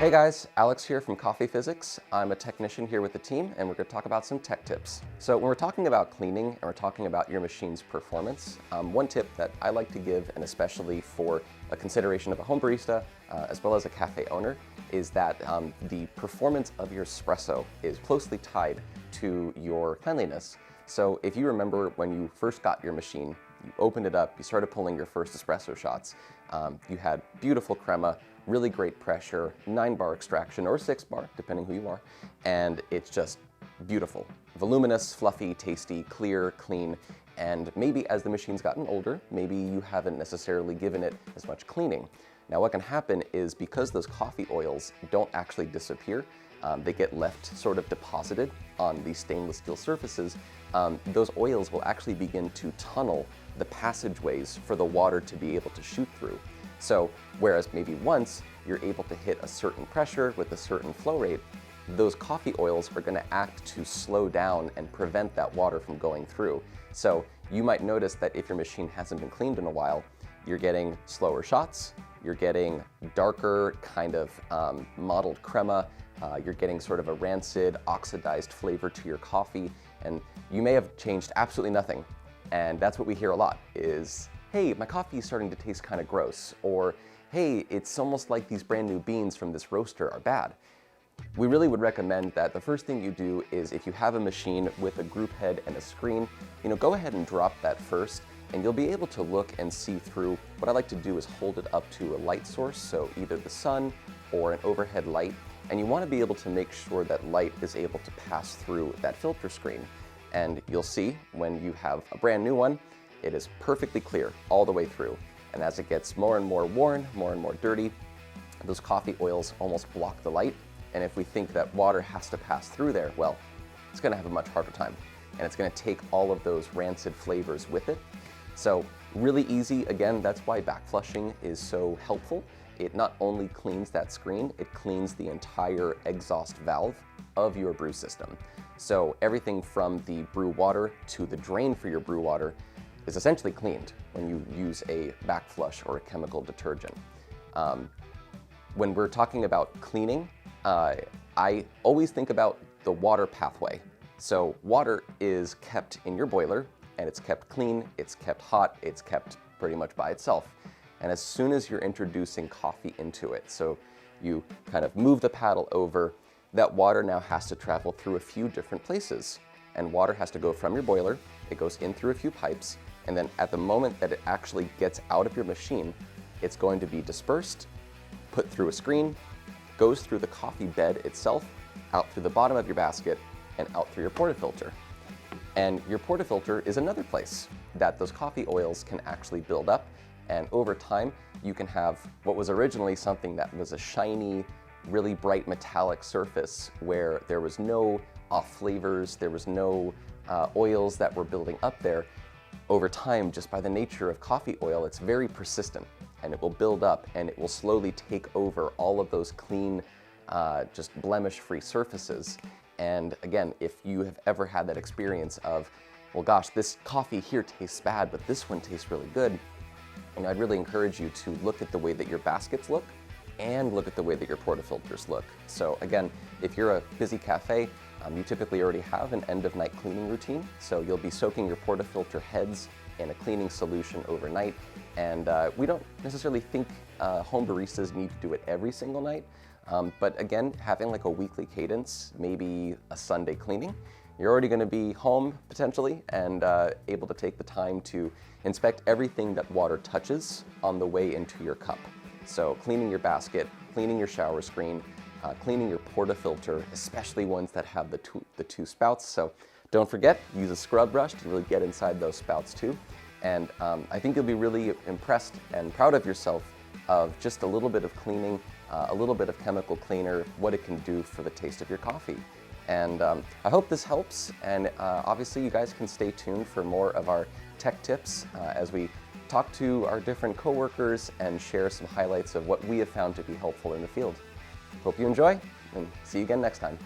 Hey guys, Alex here from Coffee Physics. I'm a technician here with the team and we're going to talk about some tech tips. So when we're talking about cleaning and we're talking about your machine's performance, one tip that I like to give, and especially for a consideration of a home barista as well as a cafe owner, is that the performance of your espresso is closely tied to your cleanliness. So if you remember when you first got your machine, you opened it up, you started pulling your first espresso shots, you had beautiful crema, really great pressure, 9-bar extraction or 6-bar, depending who you are, and it's just beautiful. Voluminous, fluffy, tasty, clear, clean, and maybe as the machine's gotten older, maybe you haven't necessarily given it as much cleaning. Now what can happen is because those coffee oils don't actually disappear, they get left sort of deposited on these stainless steel surfaces, those oils will actually begin to tunnel the passageways for the water to be able to shoot through. So whereas maybe once you're able to hit a certain pressure with a certain flow rate, those coffee oils are going to act to slow down and prevent that water from going through. So you might notice that if your machine hasn't been cleaned in a while, you're getting slower shots, you're getting darker kind of mottled crema, you're getting sort of a rancid, oxidized flavor to your coffee, and you may have changed absolutely nothing. And that's what we hear a lot is, hey, my coffee is starting to taste kind of gross, or hey, it's almost like these brand new beans from this roaster are bad. We really would recommend that the first thing you do is if you have a machine with a group head and a screen, go ahead and drop that first, and you'll be able to look and see through. What I like to do is hold it up to a light source, so either the sun or an overhead light, and you want to be able to make sure that light is able to pass through that filter screen. And you'll see when you have a brand new one, it is perfectly clear all the way through. And as it gets more and more worn, more and more dirty, those coffee oils almost block the light. And if we think that water has to pass through there, well, it's going to have a much harder time. And it's going to take all of those rancid flavors with it. So really easy. Again, that's why back flushing is so helpful. It not only cleans that screen, it cleans the entire exhaust valve of your brew system. So everything from the brew water to the drain for your brew water is essentially cleaned when you use a back flush or a chemical detergent. When we're talking about cleaning, I always think about the water pathway. So water is kept in your boiler, and it's kept clean, it's kept hot, it's kept pretty much by itself. And as soon as you're introducing coffee into it, so you kind of move the paddle over, that water now has to travel through a few different places. And water has to go from your boiler, it goes in through a few pipes, and then at the moment that it actually gets out of your machine, it's going to be dispersed, put through a screen, goes through the coffee bed itself, out through the bottom of your basket, and out through your portafilter. And your portafilter is another place that those coffee oils can actually build up, and over time you can have what was originally something that was a shiny, really bright metallic surface where there was no off flavors, there was no oils that were building up there. Over time, just by the nature of coffee oil, it's very persistent and it will build up and it will slowly take over all of those clean, just blemish-free surfaces. And again, if you have ever had that experience of, well gosh, this coffee here tastes bad, but this one tastes really good, I'd really encourage you to look at the way that your baskets look and look at the way that your portafilters look. So again, if you're a busy cafe, you typically already have an end-of-night cleaning routine, so you'll be soaking your portafilter heads in a cleaning solution overnight, and we don't necessarily think home baristas need to do it every single night, but again, having like a weekly cadence, maybe a Sunday cleaning, you're already going to be home potentially and able to take the time to inspect everything that water touches on the way into your cup. So cleaning your basket, cleaning your shower screen, cleaning your portafilter, especially ones that have the two spouts. So don't forget, use a scrub brush to really get inside those spouts too. And I think you'll be really impressed and proud of yourself of just a little bit of cleaning, a little bit of chemical cleaner, what it can do for the taste of your coffee. And I hope this helps, and obviously you guys can stay tuned for more of our tech tips as we talk to our different coworkers and share some highlights of what we have found to be helpful in the field. Hope you enjoy, and see you again next time.